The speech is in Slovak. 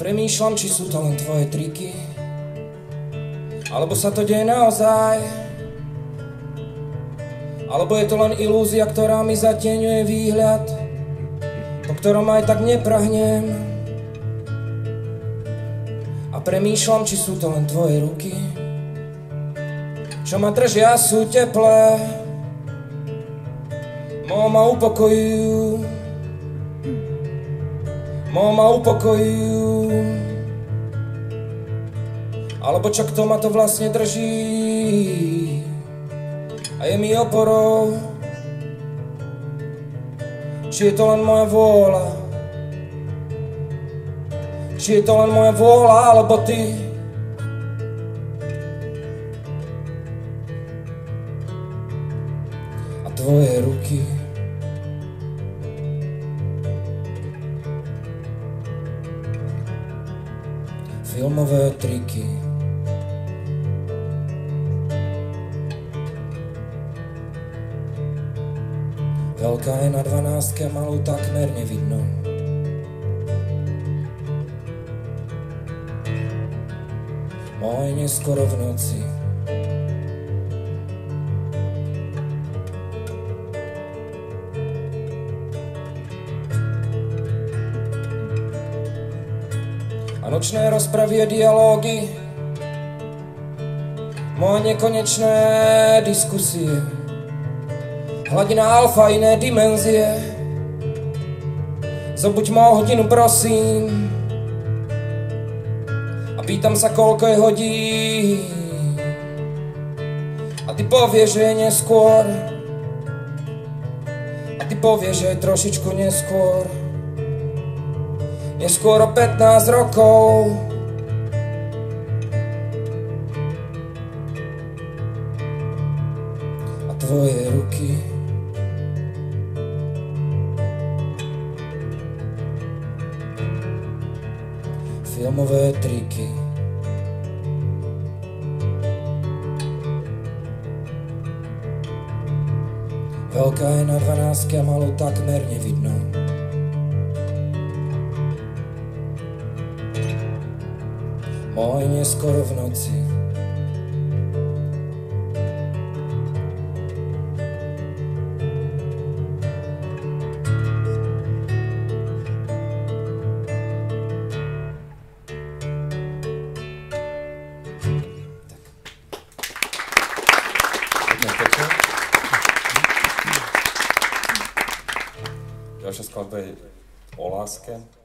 Premýšľam, či sú to len tvoje triky, alebo sa to deje naozaj, alebo je to len ilúzia, ktorá mi zatieňuje výhľad, po ktorom aj tak neprahnem. A premýšľam, či sú to len tvoje ruky, čo ma držia, sú teplé, ma upokojujú, ma upokojujú. Alebo čo, kto ma to vlastne drží a je mi oporou? Či je to len moja vôľa? Či je to len moja vôľa, alebo ty? A tvoje ruky. Filmové triky. Veľká je na 12 a malú takmer nevidno. Môj neskoro v noci. A nočné rozpravy a dialógy, moje nekonečné diskusie, hladina alfa, iné dimenzie. Zobuď ma o hodinu, prosím, a pýtam sa, koľko je hodín, a ty povieš, že je neskôr, a ty povieš, že je trošičku neskôr. Neskôr o 15 rokov. A tvoje ruky. Filmové triky. Veľká je na 12 a malú takmer nevidno. Môj neskoro v noci. Ďalšia skladba je o láske.